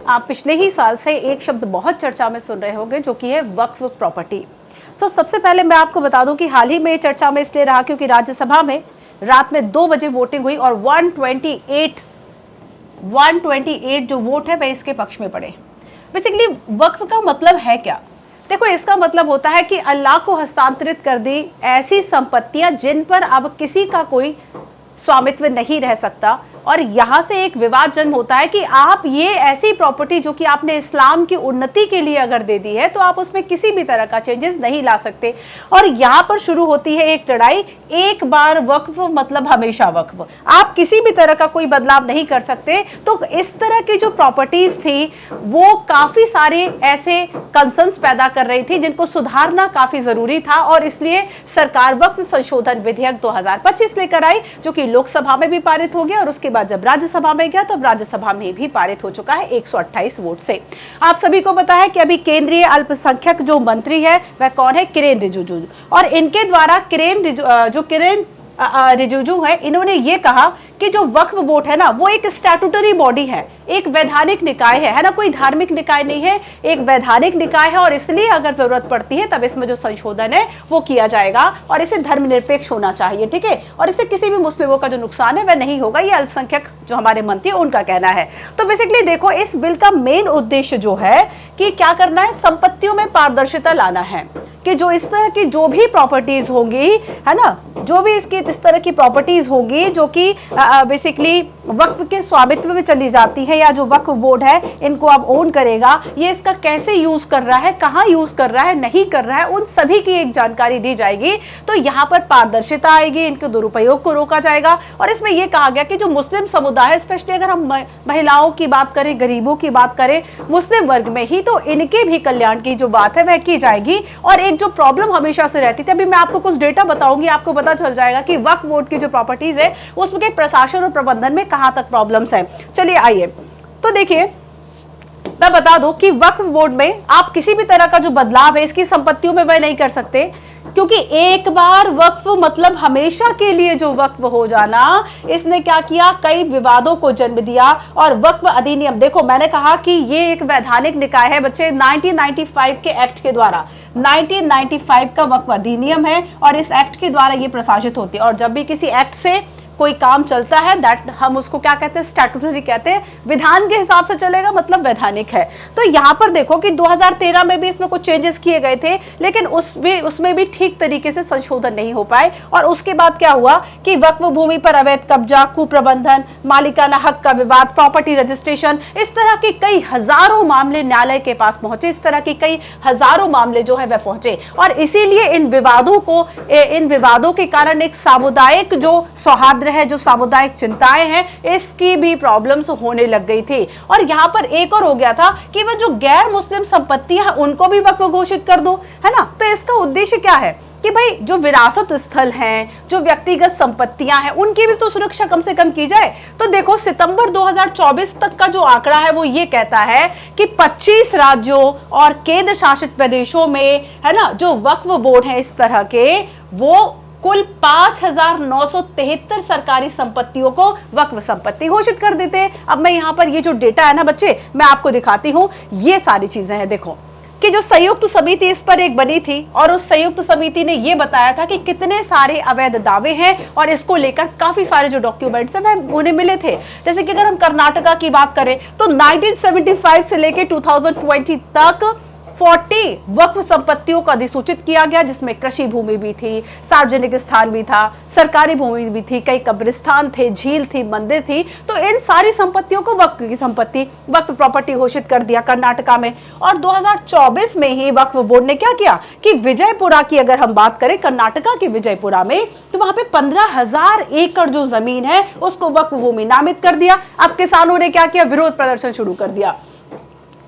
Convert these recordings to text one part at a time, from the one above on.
आप पिछले ही साल से एक शब्द बहुत चर्चा में सुन रहे होंगे, जो कि है वक्फ प्रॉपर्टी। सबसे पहले मैं आपको बता दूं कि हाल ही में चर्चा में इसलिए रहा क्योंकि राज्यसभा में रात में 2 बजे वोटिंग हुई और 128 जो वोट है वह इसके पक्ष में पड़े। बेसिकली वक्फ का मतलब है क्या? देखो, इसका मतलब होता है कि अल्लाह को हस्तांतरित कर दी ऐसी संपत्तियां जिन पर अब किसी का कोई स्वामित्व नहीं रह सकता। और यहां से एक विवाद जन्म होता है कि आप ये ऐसी प्रॉपर्टी जो कि आपने इस्लाम की उन्नति के लिए अगर दे दी है तो आप उसमें किसी भी तरह का चेंजेस नहीं ला सकते। और यहां पर शुरू होती है एक लड़ाई। एक बार वक्फ मतलब हमेशा वक्फ, आप किसी भी तरह का कोई बदलाव नहीं कर सकते। तो इस तरह की जो प्रॉपर्टीज थी वो काफी सारे ऐसे कंसर्न्स पैदा कर रही थी जिनको सुधारना काफी जरूरी था। और इसलिए सरकार वक्फ संशोधन विधेयक 2025 लेकर आई, जो कि लोकसभा में भी पारित हो गया और उसके बाद जब राज्यसभा में गया तो अब राज्यसभा में भी पारित हो चुका है 128 वोट से। आप सभी को पता है कि अभी केंद्रीय अल्पसंख्यक जो मंत्री है वह कौन है? किरेन रिजिजू। और इनके द्वारा किरेन रिजिजू है, इन्होंने ये कहा कि जो वक्फ बोर्ड है ना वो एक स्टैट्यूटरी बॉडी है, एक वैधानिक निकाय है ना, कोई धार्मिक निकाय नहीं है, एक वैधानिक निकाय है। और इसलिए अगर जरूरत पड़ती है तब इसमें जो संशोधन है वो किया जाएगा और इसे धर्मनिरपेक्ष होना चाहिए, ठीक है। और इससे किसी भी मुस्लिमों का जो नुकसान है वह नहीं होगा, ये अल्पसंख्यक जो हमारे मंत्री उनका कहना है। तो बेसिकली देखो, इस बिल का मेन उद्देश्य जो है कि क्या करना है, संपत्तियों में पारदर्शिता लाना है कि जो इस तरह की जो भी प्रॉपर्टीज होंगी, है ना, जो भी इसकी इस तरह की प्रॉपर्टीज होंगी जो कि बेसिकली वक्फ के स्वामित्व में चली जाती है या जो वक्फ बोर्ड है इनको अब ओन करेगा, ये इसका कैसे यूज कर रहा है, कहां यूज कर रहा है, नहीं कर रहा है, उन सभी की एक जानकारी दी जाएगी। तो यहां पर पारदर्शिता आएगी, इनके दुरुपयोग को रोका जाएगा। और इसमें यह कहा गया कि जो मुस्लिम समुदाय, स्पेशली अगर हम महिलाओं की बात करें, गरीबों की बात करें, मुस्लिम वर्ग में ही, तो इनके भी कल्याण की जो बात है वह की जाएगी। और एक जो प्रॉब्लम हमेशा से रहती थी, अभी मैं आपको कुछ डेटा बताऊंगी, आपको पता चल जाएगा कि वक्फ बोर्ड की जो प्रॉपर्टीज है उसके प्रशासन और प्रबंधन में कहां तक प्रॉब्लम्स हैं। चलिए आइए, तो देखिए मैं बता दूं कि वक्फ बोर्ड में आप किसी भी तरह का जो बदलाव है इसकी संपत्तियों में वह नहीं कर सकते, क्योंकि एक बार वक्फ मतलब हमेशा के लिए जो वक्फ हो जाना, इसने क्या किया, कई विवादों को जन्म दिया। और वक्फ अधिनियम, देखो मैंने कहा कि ये एक वैधानिक निकाय है बच्चे, 1995 के एक्ट के द्वारा, 1995 का वक्फ अधिनियम है और इस एक्ट के द्वारा ये प्रशासित होती है। और जब भी किसी एक्ट से कोई काम चलता है, दैट हम उसको क्या कहते हैं, स्टैट्यूटरी कहते हैं, विधान के हिसाब से चलेगा, मतलब वैधानिक है। तो यहां पर देखो कि 2013 में भी इसमें कुछ चेंजेस किए गए थे, लेकिन उसमें भी ठीक तरीके से संशोधन नहीं हो पाए। और उसके बाद क्या हुआ कि वक्फ भूमि पर अवैध कब्जा, कुप्रबंधन, मालिकाना हक का विवाद, प्रॉपर्टी रजिस्ट्रेशन, इस तरह के कई हजारों मामले न्यायालय के पास पहुंचे, इस तरह के कई हजारों मामले जो है वह पहुंचे। और इसीलिए इन विवादों के कारण एक सामुदायिक जो सौहार्द है, जो सामुदायिक चिंताएं हैं, इसकी भी प्रॉब्लम्स होने लग गई थी। और यहां पर एक और हो गया था कि वह जो गैर मुस्लिम संपत्तियां हैं उनको भी वक्फ घोषित कर दो, है ना। तो इसका उद्देश्य क्या है कि भाई जो विरासत स्थल हैं, जो व्यक्तिगत संपत्तियां हैं, उनकी भी तो सुरक्षा कम से कम की जाए। तो देखो, सितंबर 2024 तक का जो आंकड़ा है वो ये कहता है कि 25 राज्यों और केंद्र शासित प्रदेशों में, है ना, जो वक्फ बोर्ड है इस तरह के, वो कुल 5,973 सरकारी संपत्तियों को वक्फ संपत्ति घोषित कर देते हैं। अब मैं यहां पर ये जो डेटा है ना बच्चे, मैं आपको दिखाती हूं, ये सारी चीजें हैं। देखो कि जो संयुक्त समिति इस पर एक बनी थी और उस संयुक्त समिति ने ये बताया था कि कितने सारे अवैध दावे हैं और इसको लेकर काफी सारे जो डॉक्यूमेंट्स हैं वह उन्हें मिले थे। जैसे कि अगर हम कर्नाटका की बात करें तो 1975 से लेकर 2020 तक 40 वक्फ संपत्तियों को अधिसूचित किया गया, जिसमें कृषि भूमि भी थी, सार्वजनिक स्थान भी था, सरकारी भूमि भी थी, कई कब्रिस्तान थे, झील थी, मंदिर थी। तो इन सारी संपत्तियों को वक्फ की संपत्ति, वक्फ प्रॉपर्टी घोषित कर दिया कर्नाटका में। और 2024 में ही वक्फ बोर्ड ने क्या किया कि विजयपुरा की अगर हम बात करें, कर्नाटका के विजयपुरा में, तो वहां पे 15,000 एकड़ जो जमीन है उसको वक्फ भूमि नामित कर दिया। अब किसानों ने क्या किया, विरोध प्रदर्शन शुरू कर दिया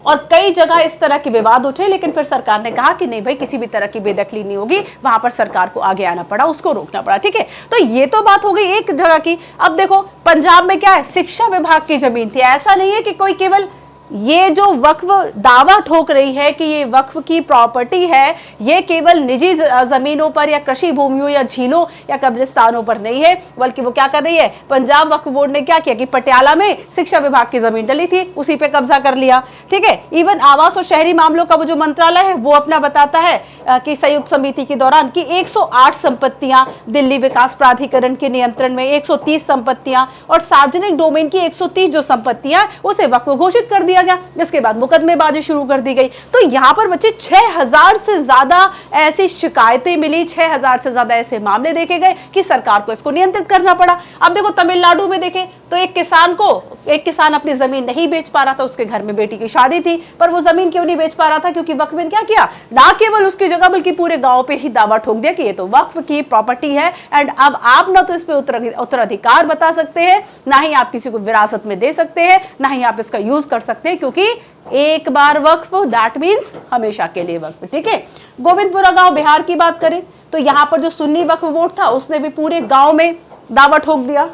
और कई जगह इस तरह के विवाद उठे, लेकिन फिर सरकार ने कहा कि नहीं भाई, किसी भी तरह की बेदखली नहीं होगी। वहां पर सरकार को आगे आना पड़ा, उसको रोकना पड़ा, ठीक है। तो ये तो बात हो गई एक जगह की। अब देखो पंजाब में क्या है, शिक्षा विभाग की जमीन थी। ऐसा नहीं है कि कोई केवल ये जो वक्फ दावा ठोक रही है कि ये वक्फ की प्रॉपर्टी है, ये केवल निजी जमीनों पर या कृषि भूमियों या झीलों या कब्रिस्तानों पर नहीं है, बल्कि वो क्या कर रही है, पंजाब वक्फ बोर्ड ने क्या किया कि पटियाला में शिक्षा विभाग की जमीन डली थी, उसी पे कब्जा कर लिया। ठीक है, इवन आवास और शहरी मामलों का वो जो मंत्रालय है वो अपना बताता है कि संयुक्त समिति के दौरान कि 108 संपत्तियां दिल्ली विकास प्राधिकरण के नियंत्रण में, 130 संपत्तियां और सार्वजनिक डोमेन की 130 जो संपत्तियां उसे वक्फ घोषित कर दिया गया, जिसके बाद मुकदमेबाजी शुरू कर दी गई। तो यहां पर बच्चे 6000 से ज्यादा ऐसी शिकायतें मिली, 6000 से ज्यादा ऐसे मामले देखे गए कि सरकार को इसको नियंत्रित करना पड़ा। अब देखो तमिलनाडु में देखें तो एक किसान अपनी जमीन नहीं बेच पा रहा था, उसके घर में बेटी की शादी थी, पर वो जमीन क्यों नहीं बेच पा रहा था, क्योंकि वक्फ ने क्या किया, ना केवल उसकी जगह बल्कि पूरे गांव पे ही दावा ठोक दिया कि ये तो वक्फ की प्रॉपर्टी है एंड अब आप ना तो इस पे उत्तराधिकार बता सकते हैं, ना ही आप किसी को विरासत में दे सकते हैं, ना ही आप इसका यूज कर सकते हैं, क्योंकि एक बार वक्फ दैट मींस हमेशा के लिए वक्फ। ठीक है, गोविंदपुरा गांव बिहार की बात करें तो यहां पर जो सुन्नी वक्फ बोर्ड था उसने भी पूरे गांव में दावा ठोक दिया।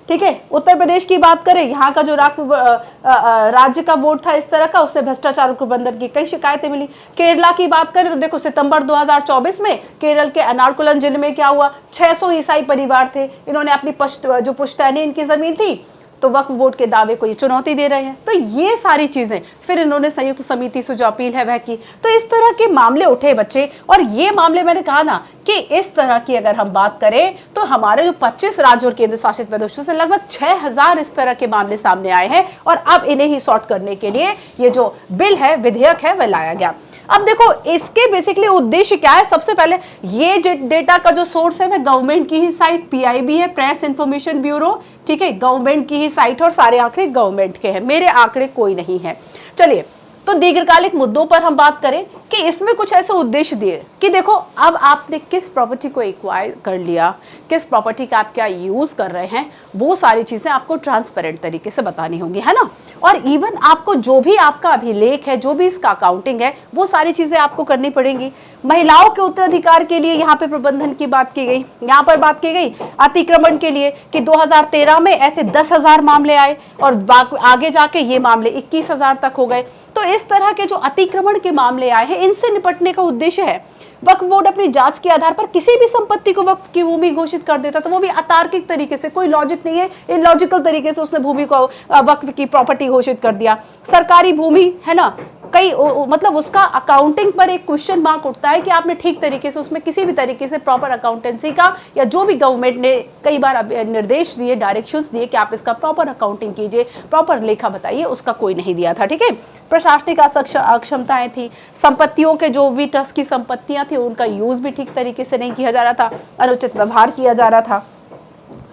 ठीक है, उत्तर प्रदेश की बात करें, यहाँ का जो राज्य का बोर्ड था इस तरह का, उससे भ्रष्टाचार प्रबंधन की कई शिकायतें मिली। केरला की बात करें तो देखो सितंबर 2024 में केरल के एर्नाकुलम जिले में क्या हुआ, 600 ईसाई परिवार थे, इन्होंने अपनी जो पुश्तैनी इनकी जमीन थी तो वक्फ बोर्ड के दावे को ये चुनौती दे रहे हैं। तो ये सारी चीजें फिर इन्होंने संयुक्त समिति से जो अपील है वह की। तो इस तरह के मामले उठे बच्चे, और ये मामले मैंने कहा ना कि इस तरह की अगर हम बात करें तो हमारे जो 25 राज्य और केंद्र शासित प्रदेशों से लगभग 6000 इस तरह के मामले सामने आए हैं, और अब इन्हें ही सॉर्ट करने के लिए ये जो बिल है, विधेयक है, वह लाया गया। अब देखो इसके बेसिकली उद्देश्य क्या है, सबसे पहले ये डेटा का जो सोर्स है वह गवर्नमेंट की ही साइट पीआईबी है, प्रेस इंफॉर्मेशन ब्यूरो। ठीक है, गवर्नमेंट की ही साइट और सारे आंकड़े गवर्नमेंट के हैं, मेरे आंकड़े कोई नहीं है। चलिए, तो दीर्घकालिक मुद्दों पर हम बात करें कि इसमें कुछ ऐसे उद्देश्य दिए कि देखो अब आपने किस प्रॉपर्टी को एक्वायर कर लिया, किस प्रॉपर्टी का आप क्या यूज कर रहे हैं, वो सारी चीजें आपको ट्रांसपेरेंट तरीके से बतानी होंगी, है ना। और इवन आपको जो भी आपका अभिलेख है, जो भी इसका अकाउंटिंग है, वो सारी चीजें आपको करनी पड़ेंगी। महिलाओं के उत्तराधिकार के लिए यहाँ पे प्रबंधन की बात की गई, यहाँ पर बात की गई अतिक्रमण के लिए कि 2013 में ऐसे 10,000 मामले आए और आगे जाके ये मामले 21,000 तक हो गए। तो इस तरह के जो अतिक्रमण के मामले आए हैं, इनसे निपटने का उद्देश्य है। वक्फ बोर्ड अपनी जांच के आधार पर किसी भी संपत्ति को वक्फ की भूमि घोषित कर देता, तो वो भी अतार्किक तरीके से, कोई लॉजिक नहीं है, इलॉजिकल तरीके से उसने भूमि को वक्फ की प्रॉपर्टी घोषित कर दिया। सरकारी भूमि है ना, कई मतलब उसका अकाउंटिंग पर एक क्वेश्चन मार्क उठता है कि आपने ठीक तरीके से उसमें किसी भी तरीके से प्रॉपर अकाउंटेंसी का, या जो भी गवर्नमेंट ने कई बार निर्देश दिए, डायरेक्शंस दिए कि आप इसका प्रॉपर अकाउंटिंग कीजिए, प्रॉपर लेखा बताइए, उसका कोई नहीं दिया था। ठीक है, प्रशासनिक अक्षमताएं थी, संपत्तियों के जो भी ट्रस्ट की संपत्तियां थी उनका यूज भी ठीक तरीके से नहीं किया जा रहा था, अनुचित व्यवहार किया जा रहा था।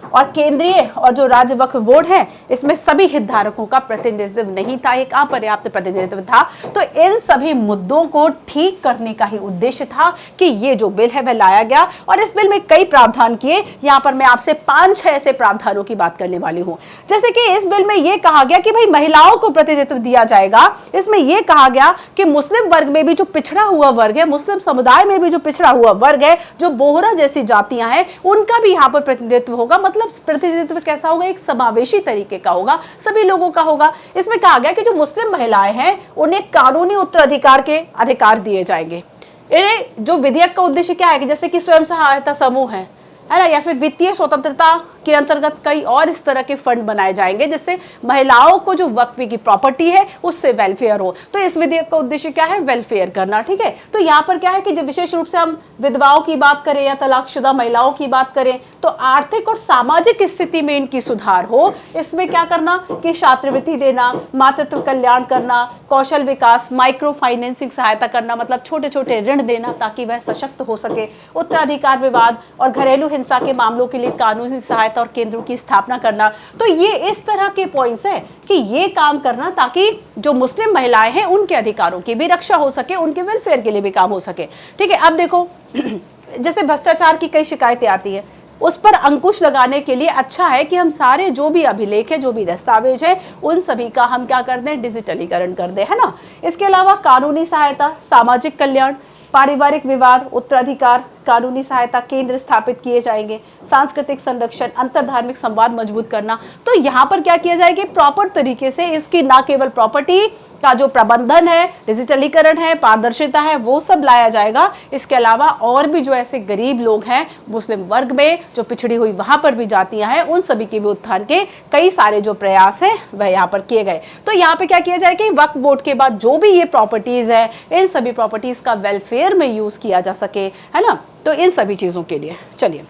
और केंद्रीय और जो राज्य वक्फ बोर्ड है, इसमें सभी हितधारकों का प्रतिनिधित्व नहीं था, एक अपर्याप्त प्रतिनिधित्व था। तो इन सभी मुद्दों को ठीक करने का ही उद्देश्य था कि ये जो बिल है वह लाया गया। और इस बिल में कई प्रावधान किए, यहाँ पर मैं आपसे 5-6 ऐसे प्रावधानों की बात करने वाली हूँ। जैसे कि इस बिल में यह कहा गया कि भाई महिलाओं को प्रतिनिधित्व दिया जाएगा। इसमें यह कहा गया कि मुस्लिम वर्ग में भी जो पिछड़ा हुआ वर्ग है, मुस्लिम समुदाय में भी जो पिछड़ा हुआ वर्ग है, जो बोहरा जैसी जातियां हैं, उनका भी यहाँ पर प्रतिनिधित्व होगा। मतलब प्रतिनिधित्व कैसा होगा, एक समावेशी तरीके का होगा, सभी लोगों का होगा। इसमें कहा गया कि जो मुस्लिम महिलाएं हैं उन्हें कानूनी उत्तराधिकार के अधिकार दिए जाएंगे। इन्हें जो विधेयक का उद्देश्य क्या है कि जैसे कि स्वयं सहायता समूह है ना, या फिर वित्तीय स्वतंत्रता के अंतर्गत कई और इस तरह के फंड बनाए जाएंगे जिससे महिलाओं को जो वक्फ की प्रॉपर्टी है उससे वेलफेयर हो। तो इस विधेयक का उद्देश्य क्या है, वेलफेयर करना। ठीक है, तो यहाँ पर क्या है कि जब विशेष रूप से हम विधवाओं की बात करें या तलाकशुदा महिलाओं की बात करें तो आर्थिक और सामाजिक स्थिति में इनकी सुधार हो, इसमें क्या करना कि छात्रवृत्ति देना, मातृत्व कल्याण करना, कौशल विकास, माइक्रो फाइनेंसिंग सहायता करना, मतलब छोटे छोटे ऋण देना ताकि वह सशक्त हो सके, उत्तराधिकार विवाद और घरेलू हिंसा के मामलों के लिए कानूनी सहायता और केंद्रों की स्थापना करना। तो ये इस तरह के पॉइंट्स है कि ये काम करना ताकि जो मुस्लिम महिलाएं हैं उनके अधिकारों की भी रक्षा हो सके, उनके वेलफेयर के लिए भी काम हो सके। ठीक है, अब देखो जैसे भ्रष्टाचार की कई शिकायतें आती है, उस पर अंकुश लगाने के लिए अच्छा है कि हम सारे जो भी अभिलेख है, जो भी दस्तावेज है, उन सभी का हम क्या कर दें, डिजिटलीकरण कर दें, है ना। इसके अलावा कानूनी सहायता, सामाजिक कल्याण, पारिवारिक विवाद, उत्तराधिकार, कानूनी सहायता केंद्र स्थापित किए जाएंगे, सांस्कृतिक संरक्षण, अंतर धार्मिक संवाद मजबूत करना। तो यहाँ पर क्या किया जाएगा, प्रॉपर तरीके से इसकी ना केवल प्रॉपर्टी का जो प्रबंधन है, डिजिटलीकरण है, पारदर्शिता है, वो सब लाया जाएगा। इसके अलावा और भी जो ऐसे गरीब लोग हैं मुस्लिम वर्ग में, जो पिछड़ी हुई वहां पर भी जातियां हैं, उन सभी के भी उत्थान के कई सारे जो प्रयास हैं वह यहाँ पर किए गए। तो यहाँ पे क्या किया जाए कि वक्फ बोर्ड के बाद जो भी ये प्रॉपर्टीज है, इन सभी प्रॉपर्टीज का वेलफेयर में यूज किया जा सके, है ना। तो इन सभी चीजों के लिए चलिए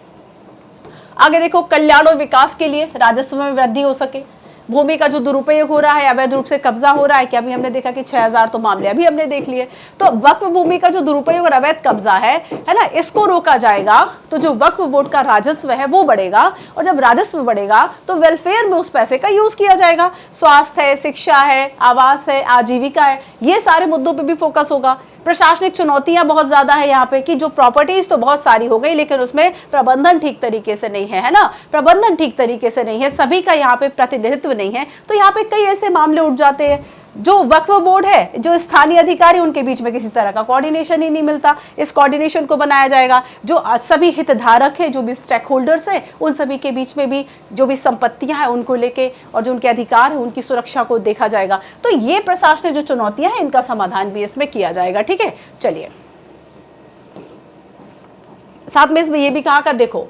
आगे देखो, कल्याण और विकास के लिए राजस्व में वृद्धि हो सके, भूमि का जो दुरुपयोग हो रहा है, अवैध रूप से कब्जा हो रहा है, कि अभी हमने देखा कि 6000 तो मामले अभी हमने देख लिए। तो वक्फ भूमि का जो दुरुपयोग और अवैध कब्जा है ना, इसको रोका जाएगा तो जो वक्फ बोर्ड का राजस्व है वो बढ़ेगा, और जब राजस्व बढ़ेगा तो वेलफेयर में उस पैसे का यूज किया जाएगा। स्वास्थ्य है, शिक्षा है, आवास है, आजीविका है, ये सारे मुद्दों पर भी फोकस होगा। प्रशासनिक चुनौतियां बहुत ज्यादा है यहाँ पे, कि जो प्रॉपर्टीज तो बहुत सारी हो गई लेकिन उसमें प्रबंधन ठीक तरीके से नहीं है ना, प्रबंधन ठीक तरीके से नहीं है, सभी का यहाँ पे प्रतिनिधित्व नहीं है। तो यहाँ पे कई ऐसे मामले उठ जाते हैं, जो वक्फ बोर्ड है, जो स्थानीय अधिकारी, उनके बीच में किसी तरह का कोऑर्डिनेशन ही नहीं मिलता। इस कोऑर्डिनेशन को बनाया जाएगा, जो सभी हितधारक हैं, जो भी स्टेक होल्डर्स हैं, उन सभी के बीच में भी जो भी संपत्तियां हैं उनको लेके, और जो उनके अधिकार हैं उनकी सुरक्षा को देखा जाएगा। तो ये प्रशासनिक जो चुनौतियां हैं, इनका समाधान भी इसमें किया जाएगा। ठीक है, चलिए साथ में इसमें यह भी कहा का, देखो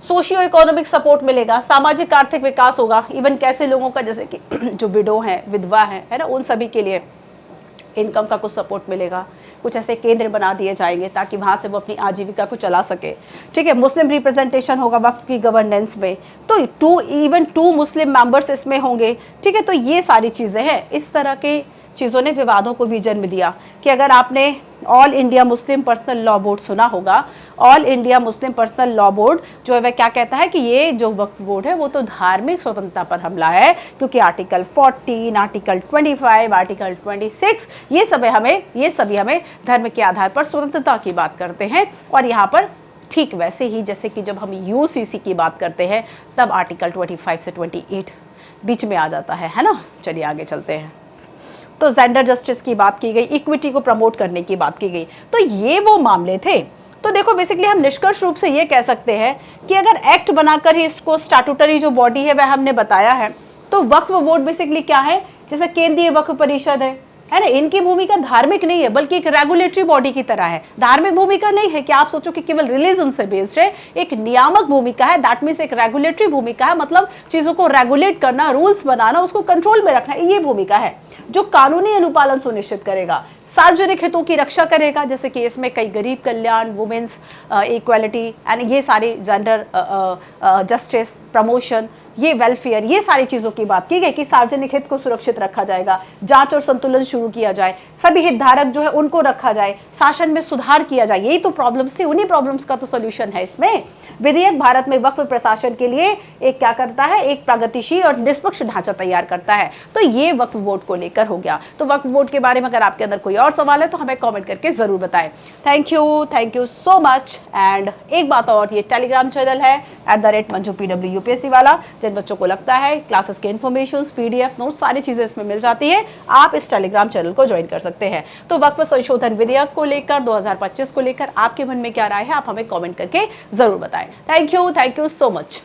सोशियो इकोनॉमिक सपोर्ट मिलेगा, सामाजिक आर्थिक विकास होगा, इवन कैसे लोगों का, जैसे कि जो विडो है, विधवा है ना, उन सभी के लिए इनकम का कुछ सपोर्ट मिलेगा। कुछ ऐसे केंद्र बना दिए जाएंगे ताकि वहां से वो अपनी आजीविका को चला सके। ठीक है, मुस्लिम रिप्रेजेंटेशन होगा वक्फ की गवर्नेंस में, तो टू मुस्लिम मेंबर्स इसमें होंगे। ठीक है, तो ये सारी चीजें हैं। इस तरह के चीज़ों ने विवादों को भी जन्म दिया, कि अगर आपने all India Muslim personal law board सुना होगा, all India Muslim personal law board जो है वह क्या कहता है कि ये जो वक्फ बोर्ड है वो तो धार्मिक स्वतंत्रता पर हमला है, क्योंकि आर्टिकल 14, आर्टिकल 25, आर्टिकल 26 ये सभी हमें धर्म के आधार पर स्वतंत्रता की बात करते हैं। और यहाँ पर ठीक वैसे ही जैसे कि जब हम यूसीसी की बात करते हैं तब आर्टिकल 25 से 28 बीच में आ जाता है ना। चलिए आगे चलते हैं। तो जेंडर जस्टिस की बात की गई, इक्विटी को प्रमोट करने की बात की गई, तो ये वो मामले थे। तो देखो बेसिकली हम निष्कर्ष रूप से ये कह सकते हैं कि अगर एक्ट बनाकर ही इसको स्टैट्यूटरी जो बॉडी है वह हमने बताया है, तो वक्फ बोर्ड बेसिकली क्या है, जैसे केंद्रीय वक्फ परिषद है ना, इनकी भूमिका धार्मिक नहीं है बल्कि एक रेगुलेटरी बॉडी की तरह है। धार्मिक भूमिका नहीं है कि आप सोचो कि केवल रिलीजन से बेस्ड है, एक नियामक भूमिका है, दैट मीन्स एक रेगुलेटरी भूमिका है, मतलब चीजों को रेगुलेट करना, रूल्स बनाना, उसको कंट्रोल में रखना, ये भूमिका है जो कानूनी अनुपालन सुनिश्चित करेगा, सार्वजनिक हितों की रक्षा करेगा, जैसे कि इसमें कई गरीब कल्याण, वुमेन्स इक्वालिटी एंड ये सारे जेंडर जस्टिस, प्रमोशन, ये वेलफेयर, ये सारी चीजों की बात की गई कि सार्वजनिक हित को सुरक्षित रखा जाएगा, जांच और संतुलन शुरू किया जाए, सभी हितधारक जो है उनको रखा जाए, शासन में सुधार किया जाए। यही तो प्रॉब्लम्स थी, उन्हीं प्रॉब्लम्स का तो सोल्यूशन है इसमें। विधेयक भारत में वक्फ प्रशासन के लिए एक क्या करता है, एक प्रगतिशील और निष्पक्ष ढांचा तैयार करता है। तो ये वक्फ बोर्ड को लेकर हो गया। तो वक्फ बोर्ड के बारे में अगर आपके अंदर कोई और सवाल है तो हमें कमेंट करके जरूर बताएं। Thank you so much. And एक बात और, ये टेलीग्राम चैनल है @मंजू PW UPSC वाला, जिन बच्चों को लगता है क्लासेस के इन्फॉर्मेशन, PDF नोट, सारी चीजें इसमें मिल जाती है, आप इस टेलीग्राम चैनल को ज्वाइन कर सकते हैं। तो वक्फ संशोधन विधेयक को लेकर 2025 को लेकर आपके मन में क्या राय है, आप हमें कमेंट करके जरूर बताएं। Thank you so much.